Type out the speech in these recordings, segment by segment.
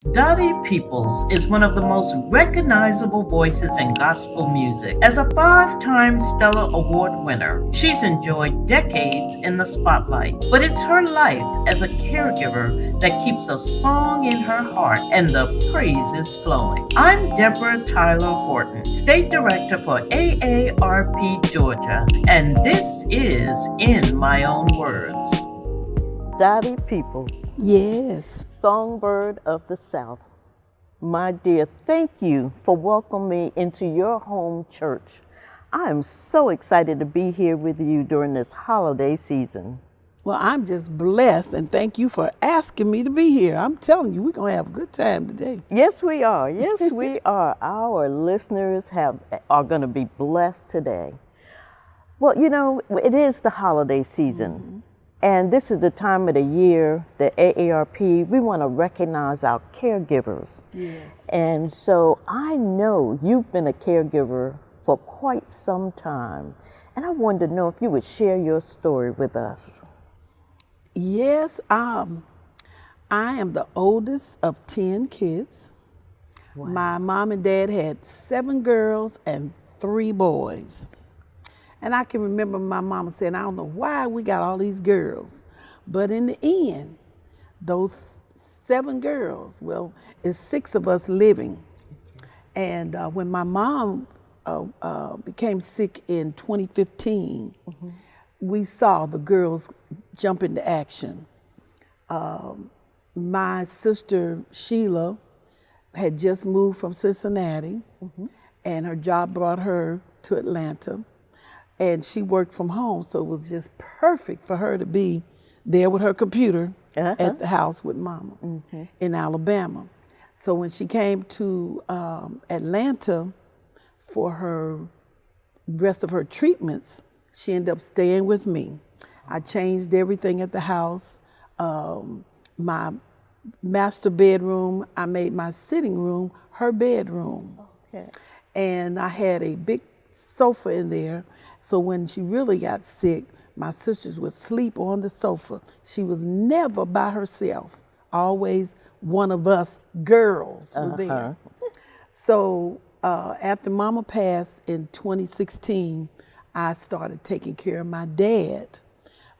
Dottie Peoples is one of the most recognizable voices in gospel music. As a five-time Stellar Award winner, she's enjoyed decades in the spotlight. But it's her life as a caregiver that keeps a song in her heart and the praises flowing. I'm Debra Tyler-Horton, State Director for AARP Georgia, and this is In My Own Words. Dottie Peoples, Yes. Songbird of the South. My dear, thank you for welcoming me into your home church. I am so excited to be here with you during this holiday season. Well, I'm just blessed, and thank you for asking me to be here. I'm telling you, we're going to have a good time today. Yes, we are. Yes, we are. Our listeners are going to be blessed today. Well, you know, it is the holiday season. And this is the time of the year that AARP, we want to recognize our caregivers. Yes. And so I know you've been a caregiver for quite some time. And I wanted to know if you would share your story with us. Yes, I am the oldest of 10 kids. Wow. My mom and dad had 7 girls and 3 boys. And I can remember my mama saying, I don't know why we got all these girls. But in the end, those 7 girls, well, it's 6 of us living. And when my mom became sick in 2015, we saw the girls jump into action. My sister, Sheila, had just moved from Cincinnati, and her job brought her to Atlanta. And she worked from home, so it was just perfect for her to be there with her computer at the house with Mama in Alabama. So when she came to Atlanta for her rest of her treatments, she ended up staying with me. I changed everything at the house. My master bedroom, I made my sitting room her bedroom. Okay. And I had a big sofa in there. So when she really got sick, my sisters would sleep on the sofa. She was never by herself. Always one of us girls were there. So after Mama passed in 2016, I started taking care of my dad,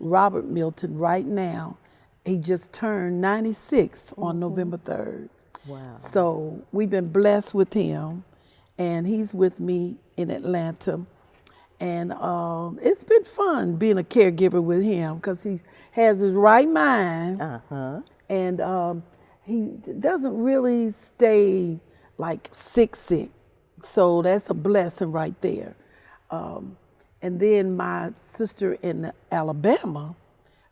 Robert Milton, right now. He just turned 96 on November 3rd. Wow. So we've been blessed with him, and he's with me in Atlanta. And it's been fun being a caregiver with him because he has his right mind, and he doesn't really stay like sick. So that's a blessing right there. And then my sister in Alabama,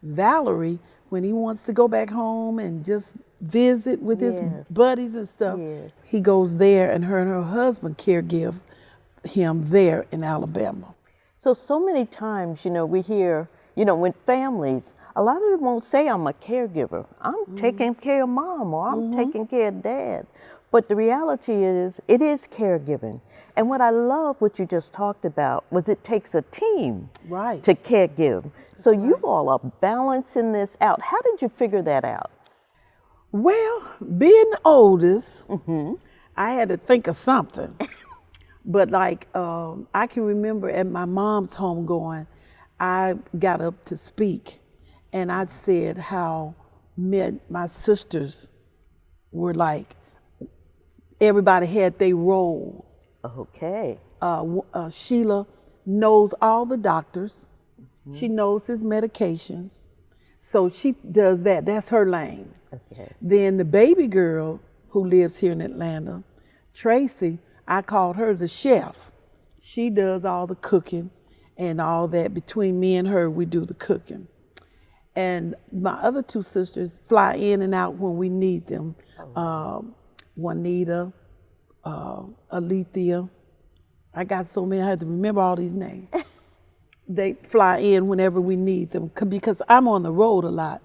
Valerie, when he wants to go back home and just visit with his buddies and stuff, he goes there, and her husband caregive him there in Alabama. So many times, you know, we hear, you know, when families, a lot of them won't say I'm a caregiver. I'm taking care of Mom, or I'm taking care of Dad. But the reality is, it is caregiving. And what I love what you just talked about was it takes a team to caregive. So you all are balancing this out. How did you figure that out? Well, being the oldest, I had to think of something. But like, I can remember at my mom's homegoing, I got up to speak, and I said how my sisters were like, everybody had their role. Okay. Sheila knows all the doctors. She knows his medications. So she does that. That's her lane. Okay. Then the baby girl who lives here in Atlanta, Tracy, I called her the chef. She does all the cooking and all that. Between me and her, we do the cooking. And my other 2 sisters fly in and out when we need them. Juanita, Alethea. I got so many, I had to remember all these names. They fly in whenever we need them because I'm on the road a lot.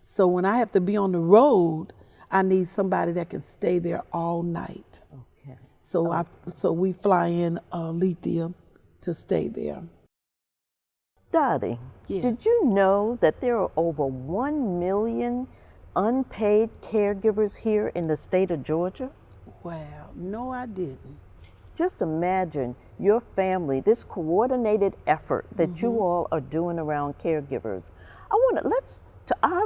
So when I have to be on the road, I need somebody that can stay there all night. Okay. So we fly in Alethea to stay there. Dottie, did you know that there are over 1 million unpaid caregivers here in the state of Georgia? Wow, no, I didn't. Just imagine your family, this coordinated effort that you all are doing around caregivers. I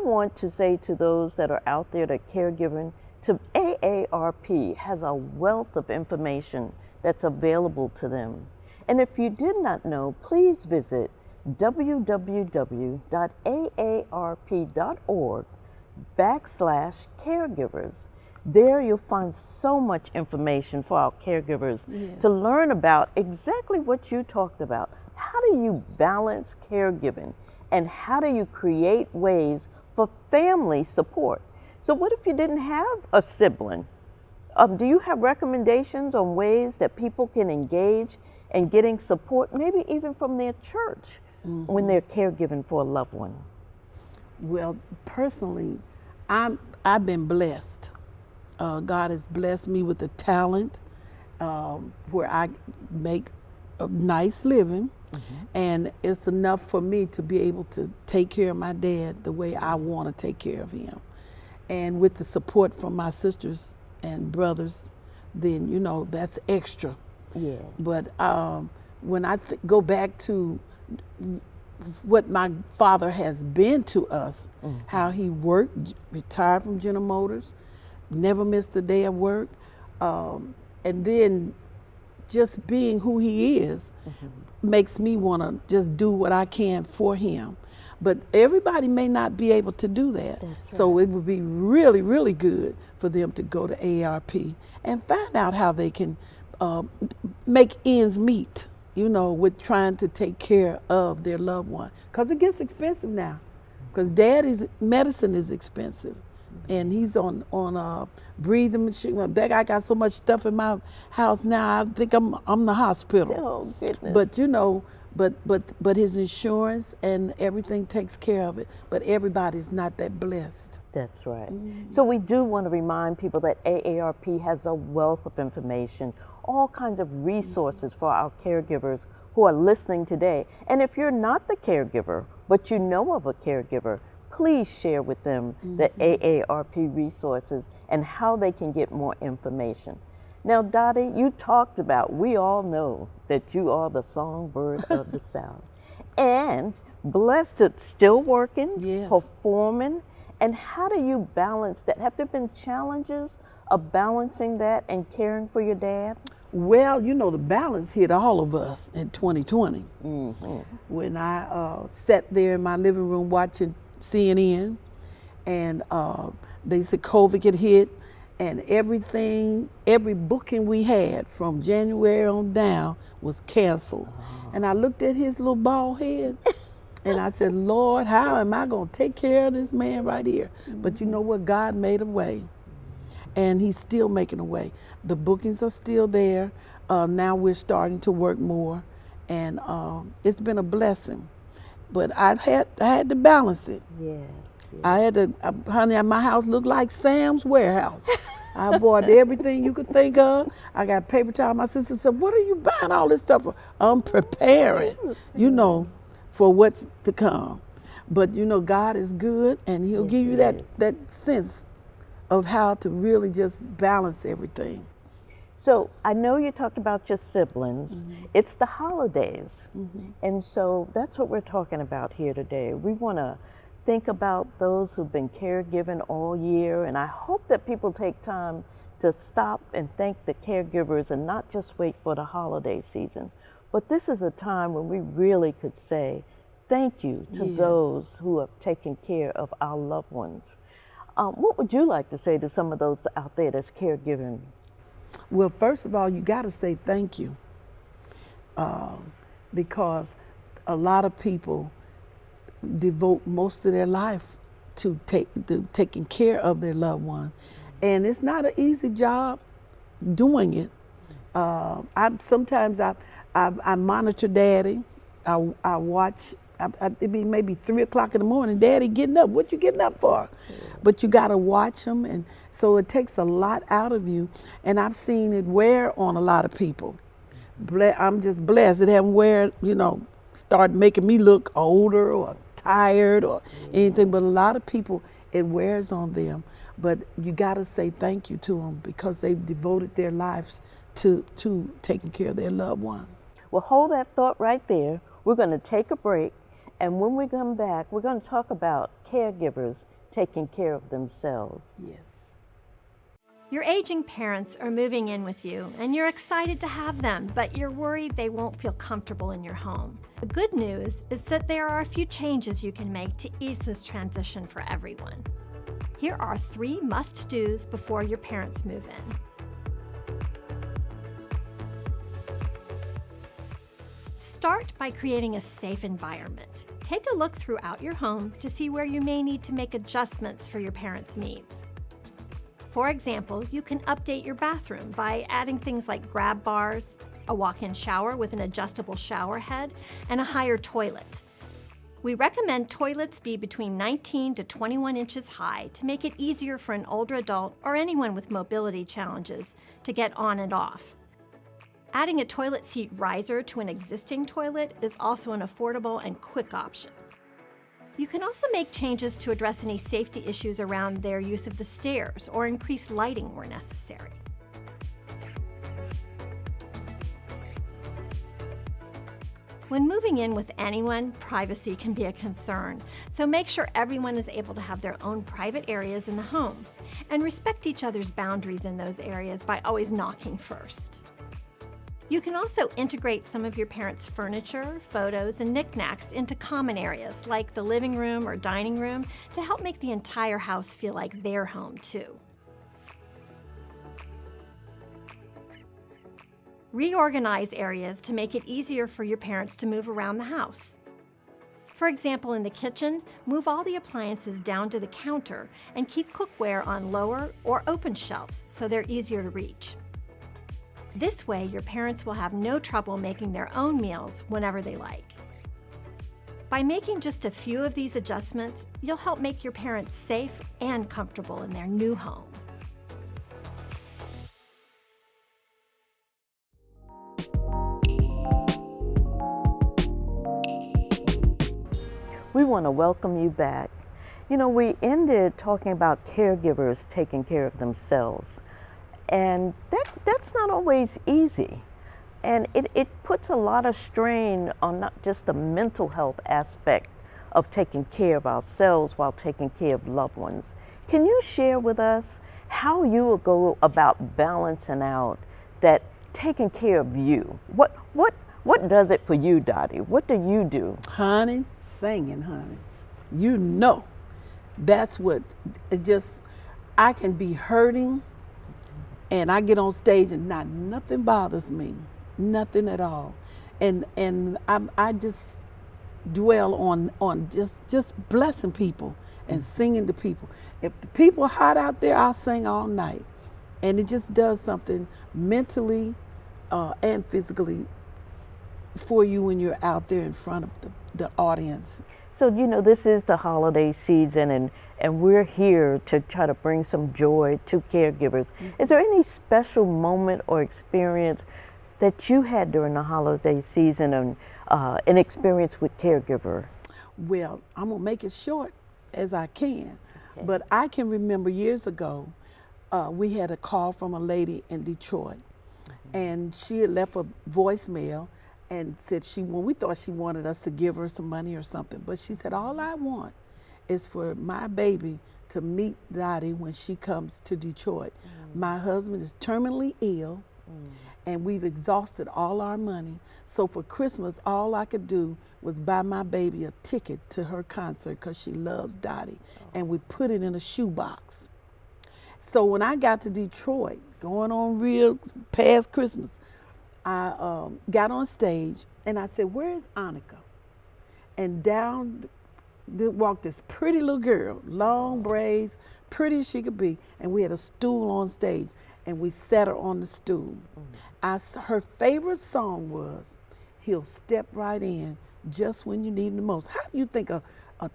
want to say to those that are out there that caregiving, to AARP has a wealth of information that's available to them. And if you did not know, please visit www.aarp.org/caregivers. There you'll find so much information for our caregivers to learn about exactly what you talked about. How do you balance caregiving and how do you create ways for family support? So what if you didn't have a sibling? Do you have recommendations on ways that people can engage in getting support, maybe even from their church when they're caregiving for a loved one? Well, personally, I've been blessed. God has blessed me with a talent where I make a nice living, and it's enough for me to be able to take care of my dad the way I want to take care of him. And with the support from my sisters and brothers, then, you know, that's extra. Yeah. But when I go back to what my father has been to us, how he worked, retired from General Motors, never missed a day of work, and then just being who he is makes me want to just do what I can for him. But everybody may not be able to do that. So it would be really, really good for them to go to AARP and find out how they can make ends meet, you know, with trying to take care of their loved one. Because it gets expensive now. Because daddy's medicine is expensive. And he's on breathing machine. That guy got so much stuff in my house now. I think I'm the hospital. Oh goodness! But you know, but his insurance and everything takes care of it. But everybody's not that blessed. That's right. So we do want to remind people that AARP has a wealth of information, all kinds of resources for our caregivers who are listening today. And if you're not the caregiver, but you know of a caregiver, please share with them the AARP resources and how they can get more information. Now, Dottie, you talked about, we all know that you are the songbird of the South. And blessed to still working, performing, and how do you balance that? Have there been challenges of balancing that and caring for your dad? Well, you know, the balance hit all of us in 2020. When I sat there in my living room watching CNN, and they said COVID had hit, and everything, every booking we had from January on down was canceled. And I looked at his little bald head, and I said, Lord, how am I going to take care of this man right here? But you know what? God made a way, and he's still making a way. The bookings are still there. Now we're starting to work more, and it's been a blessing. But I had to balance it. Yes. I had to, honey, my house looked like Sam's warehouse. I bought everything you could think of. I got paper towel. My sister said, what are you buying all this stuff for? I'm preparing, you know, for what's to come. But you know, God is good, and he'll give you that sense of how to really just balance everything. So I know you talked about your siblings. It's the holidays. And so that's what we're talking about here today. We want to think about those who've been caregiving all year, and I hope that people take time to stop and thank the caregivers and not just wait for the holiday season. But this is a time when we really could say thank you to those who have taken care of our loved ones. What would you like to say to some of those out there that's caregiving? Well, first of all, you got to say thank you, because a lot of people devote most of their life to taking care of their loved one, and it's not an easy job doing it. Sometimes I monitor Daddy. I watch. It'd be maybe 3 o'clock in the morning. Daddy getting up. What you getting up for? But you got to watch him, and so it takes a lot out of you. And I've seen it wear on a lot of people. I'm just blessed. It haven't wear, you know, start making me look older or tired or anything. But a lot of people, it wears on them. But you got to say thank you to them because they've devoted their lives to taking care of their loved one. Well, hold that thought right there. We're going to take a break, and when we come back, we're going to talk about caregivers taking care of themselves. Yes. Your aging parents are moving in with you, and you're excited to have them, but you're worried they won't feel comfortable in your home. The good news is that there are a few changes you can make to ease this transition for everyone. Here are 3 must-dos before your parents move in. Start by creating a safe environment. Take a look throughout your home to see where you may need to make adjustments for your parents' needs. For example, you can update your bathroom by adding things like grab bars, a walk-in shower with an adjustable shower head, and a higher toilet. We recommend toilets be between 19 to 21 inches high to make it easier for an older adult or anyone with mobility challenges to get on and off. Adding a toilet seat riser to an existing toilet is also an affordable and quick option. You can also make changes to address any safety issues around their use of the stairs or increase lighting where necessary. When moving in with anyone, privacy can be a concern, so make sure everyone is able to have their own private areas in the home, and respect each other's boundaries in those areas by always knocking first. You can also integrate some of your parents' furniture, photos, and knickknacks into common areas like the living room or dining room to help make the entire house feel like their home too. Reorganize areas to make it easier for your parents to move around the house. For example, in the kitchen, move all the appliances down to the counter and keep cookware on lower or open shelves so they're easier to reach. This way, your parents will have no trouble making their own meals whenever they like. By making just a few of these adjustments, you'll help make your parents safe and comfortable in their new home. We want to welcome you back. You know, we ended talking about caregivers taking care of themselves. And that's not always easy. And it puts a lot of strain on not just the mental health aspect of taking care of ourselves while taking care of loved ones. Can you share with us how you will go about balancing out that taking care of you? What does it for you, Dottie? What do you do? Honey, singing, honey. You know, that's what it just, I can be hurting and I get on stage and nothing bothers me, nothing at all. And I just dwell on just blessing people and singing to people. If the people are hot out there, I'll sing all night. And it just does something mentally and physically for you when you're out there in front of the audience. So, you know, this is the holiday season and we're here to try to bring some joy to caregivers. Mm-hmm. Is there any special moment or experience that you had during the holiday season and an experience with caregiver? Well, I'm gonna make it short as I can, okay. But I can remember years ago, we had a call from a lady in Detroit, mm-hmm. and she had left a voicemail and said we thought she wanted us to give her some money or something, but she said, all I want is for my baby to meet Dottie when she comes to Detroit. Mm. My husband is terminally ill, and we've exhausted all our money. So for Christmas, all I could do was buy my baby a ticket to her concert because she loves Dottie, and we put it in a shoebox. So when I got to Detroit, going on real past Christmas, I got on stage and I said, where's Annika? And down walked this pretty little girl, long braids, pretty as she could be, and we had a stool on stage and we sat her on the stool. Her favorite song was, He'll Step Right In Just When You Need Him the Most. How do you think a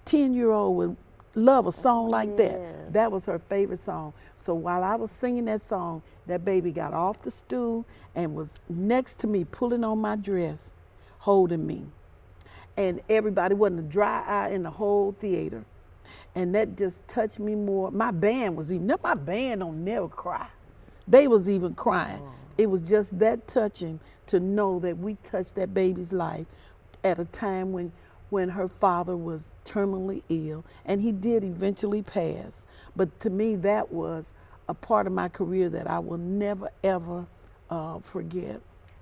10-year-old would love a song like that? That was her favorite song. So while I was singing that song, that baby got off the stool and was next to me, pulling on my dress, holding me. And everybody, wasn't a dry eye in the whole theater. And that just touched me more. My band was even, my band don't never cry. They was even crying. It was just that touching to know that we touched that baby's life at a time when her father was terminally ill, and he did eventually pass. But to me, that was a part of my career that I will never, ever forget.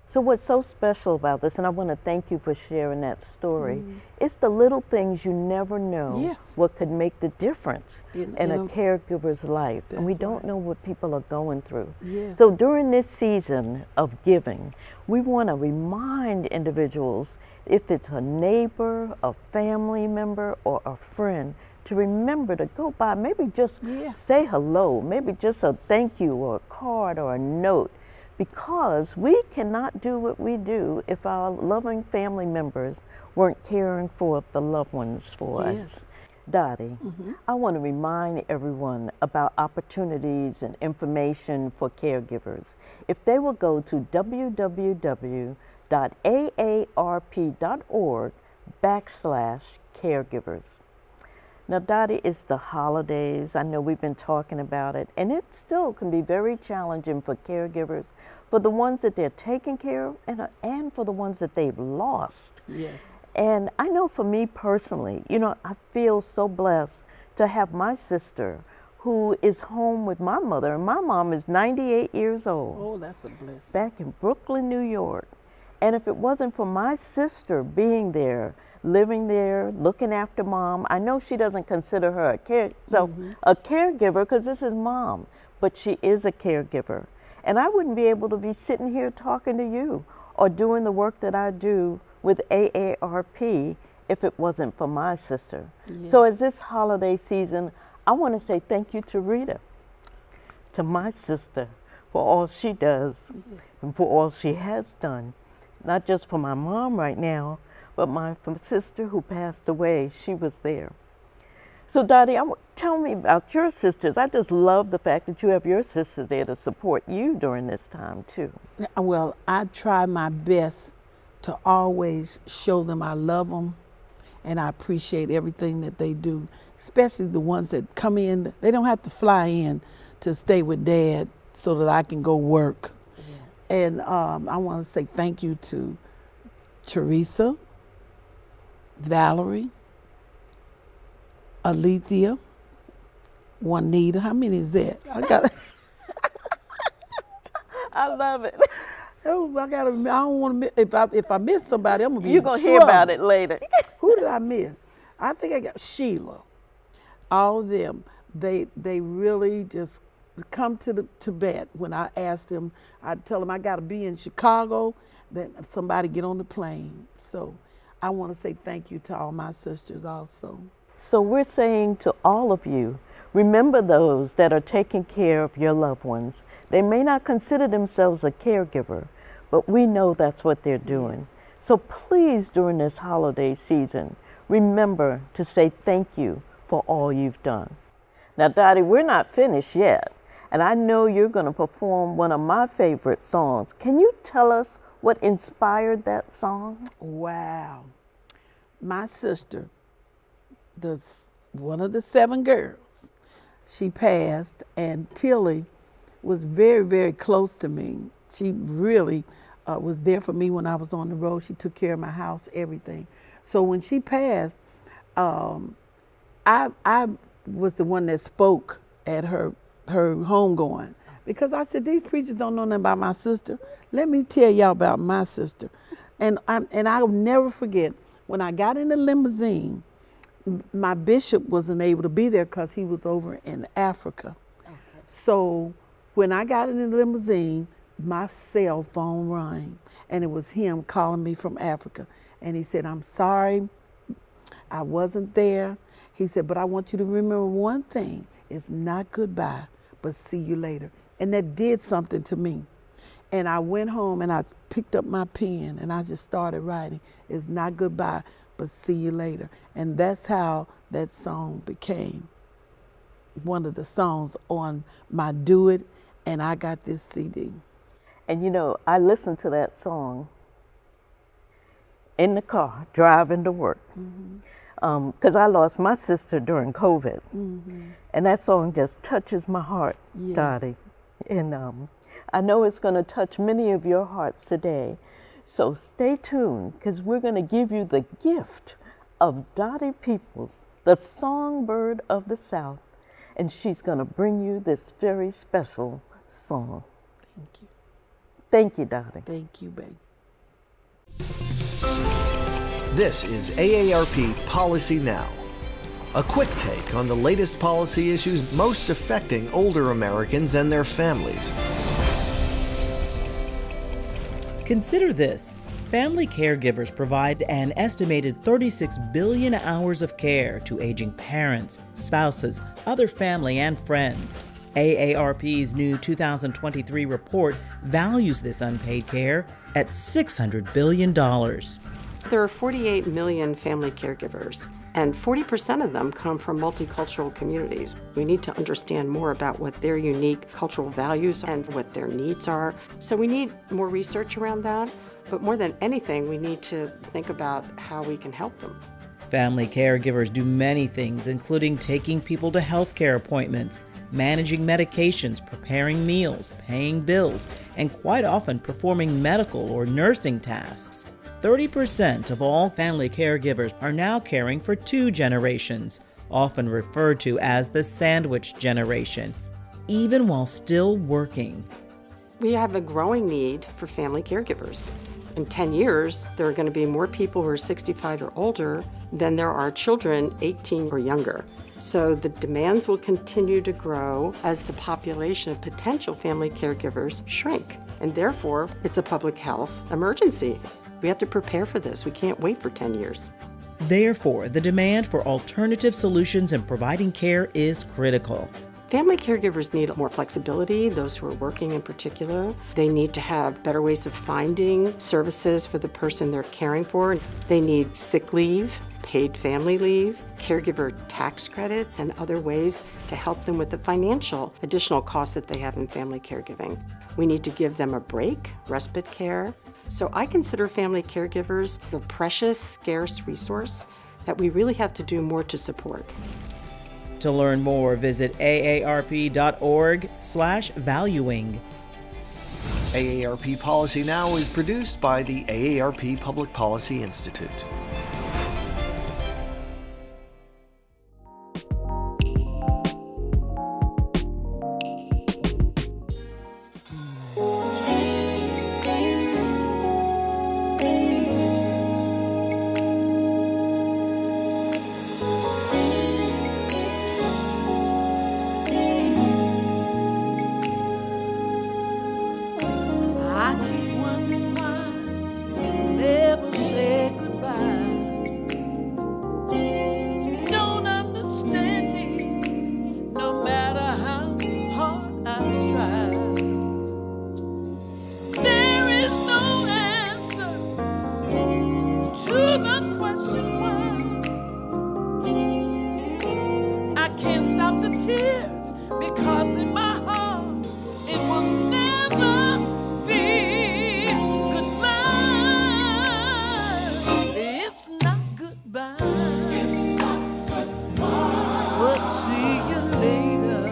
So what's so special about this, and I want to thank you for sharing that story, it's the little things you never know Yes. what could make the difference In a a- caregiver's life. And we That's don't right. know what people are going through. Yes. So during this season of giving, we want to remind individuals, if it's a neighbor, a family member, or a friend, to remember to go by, maybe just Yes. say hello, maybe just a thank you or a card or a note. Because we cannot do what we do if our loving family members weren't caring for the loved ones for us. Yes. Dottie, I want to remind everyone about opportunities and information for caregivers. If they will go to www.aarp.org/caregivers. Now, Dottie, it's the holidays. I know we've been talking about it, and it still can be very challenging for caregivers, for the ones that they're taking care of and for the ones that they've lost. Yes. And I know for me personally, I feel so blessed to have my sister who is home with my mother, and my mom is 98 years old. Oh, that's a blessing. Back in Brooklyn, New York. And if it wasn't for my sister being there, living there, looking after mom, I know she doesn't consider her a caregiver because this is mom, but she is a caregiver. And I wouldn't be able to be sitting here talking to you or doing the work that I do with AARP if it wasn't for my sister. Yes. So as this holiday season, I want to say thank you to Rita, to my sister, for all she does and for all she has done. Not just for my mom right now, but my sister who passed away, she was there. So Dottie, tell me about your sisters. I just love the fact that you have your sisters there to support you during this time too. Well, I try my best to always show them I love them and I appreciate everything that they do, especially the ones that come in. They don't have to fly in to stay with Dad so that I can go work. Yes. And I want to say thank you to Teresa, Valerie, Alethea, Juanita. How many is that? I got. I love it. Oh, I don't want to miss. If I miss somebody, I'm gonna be. You're in going to hear trouble. about it later. Who did I miss? I think I got Sheila. All of them. They really just come to the Tibet. When I ask them, I tell them I got to be in Chicago. Then somebody get on the plane. So I want to say thank you to all my sisters also. So we're saying to all of you, remember those that are taking care of your loved ones. They may not consider themselves a caregiver, but we know that's what they're doing. Yes. So please, during this holiday season, remember to say thank you for all you've done. Now, Dottie, we're not finished yet, and I know you're going to perform one of my favorite songs. Can you tell us what inspired that song? Wow. My sister, one of the 7 girls, she passed, and Tilly was very, very close to me. She really was there for me when I was on the road. She took care of my house, everything. So when she passed, I was the one that spoke at her homegoing, because I said, these preachers don't know nothing about my sister. Let me tell y'all about my sister. And I'll never forget, when I got in the limousine, my bishop wasn't able to be there because he was over in Africa. Okay. So when I got in the limousine, my cell phone rang, and it was him calling me from Africa. And he said, I'm sorry, I wasn't there. He said, but I want you to remember one thing. It's not goodbye, but see you later. And that did something to me. And I went home and I picked up my pen and I just started writing. It's not goodbye, but see you later. And that's how that song became one of the songs on my Do It, and I Got This CD. And I listened to that song in the car, driving to work. because I lost my sister during COVID. And that song just touches my heart, Yes. Dottie. And I know it's going to touch many of your hearts today. So stay tuned, because we're going to give you the gift of Dottie Peoples, the songbird of the South. And she's going to bring you this very special song. Thank you. Thank you, Dottie. Thank you, babe. This is AARP Policy Now, a quick take on the latest policy issues most affecting older Americans and their families. Consider this. Family caregivers provide an estimated 36 billion hours of care to aging parents, spouses, other family, and friends. AARP's new 2023 report values this unpaid care at $600 billion. There are 48 million family caregivers, and 40% of them come from multicultural communities. We need to understand more about what their unique cultural values and what their needs are. So we need more research around that, but more than anything, we need to think about how we can help them. Family caregivers do many things, including taking people to healthcare appointments, managing medications, preparing meals, paying bills, and quite often performing medical or nursing tasks. 30% of all family caregivers are now caring for 2 generations, often referred to as the sandwich generation, even while still working. We have a growing need for family caregivers. In 10 years, there are going to be more people who are 65 or older than there are children 18 or younger. So the demands will continue to grow as the population of potential family caregivers shrink. And therefore, it's a public health emergency. We have to prepare for this. We can't wait for 10 years. Therefore, the demand for alternative solutions in providing care is critical. Family caregivers need more flexibility, those who are working in particular. They need to have better ways of finding services for the person they're caring for. They need sick leave, paid family leave, caregiver tax credits, and other ways to help them with the financial additional costs that they have in family caregiving. We need to give them a break, respite care. So I consider family caregivers the precious, scarce resource that we really have to do more to support. To learn more, visit aarp.org/valuing. AARP Policy Now is produced by the AARP Public Policy Institute. I keep wondering why you never say goodbye. Don't understand it, no matter how hard I try. There is no answer to the question why. I can't stop the tears because in my heart it will never be goodbye. It's not goodbye. It's not goodbye. But see you later.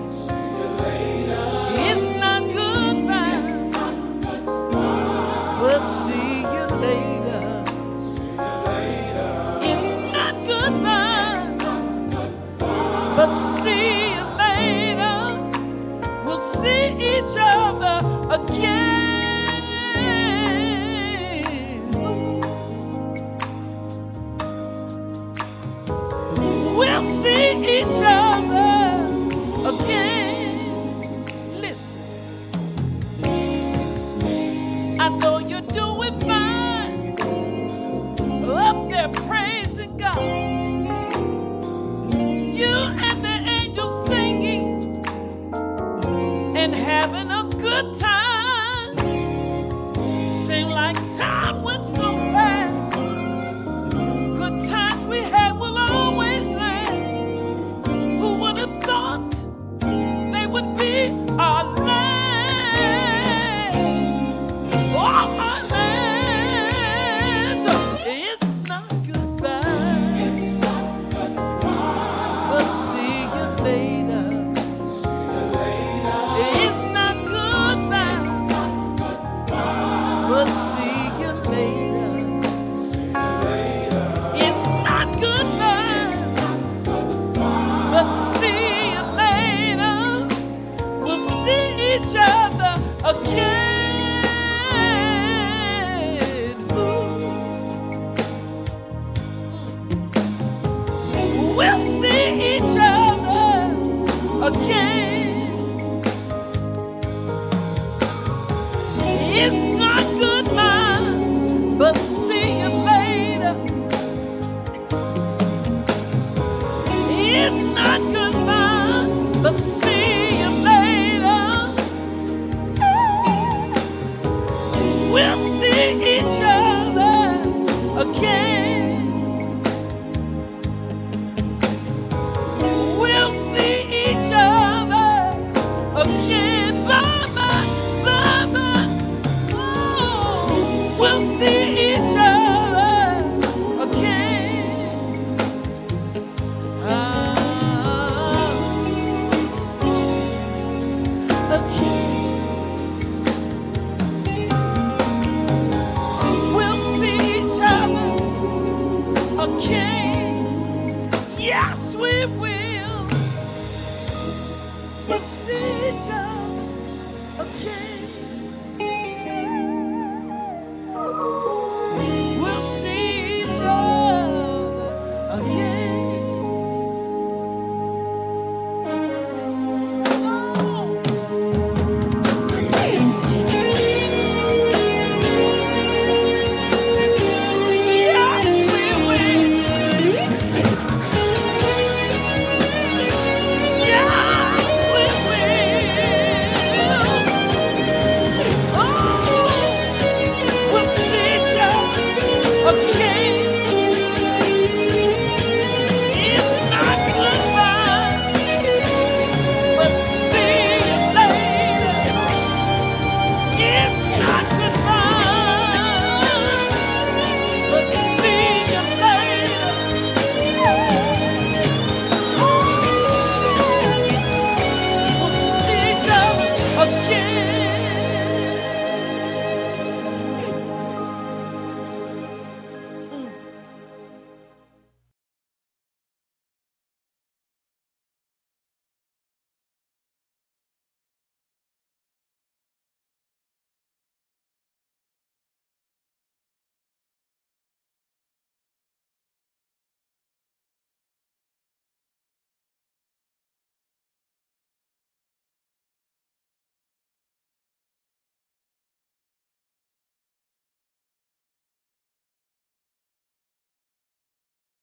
See you later. It's not goodbye. It's not goodbye. But see you later. See you later. It's not goodbye. It's not goodbye. But see you later. We'll see each other again. We'll see each other again. Listen, I know you're doing fine up there praising God. You and the angels singing and having a good time. Seem like time went so fast. Good times we had will always last. Who would have thought they would be our last? Oh, our last. It's not goodbye. It's each other again. We'll see each other again. It's not goodbye, but see you later. It's not goodbye, but see you later. We'll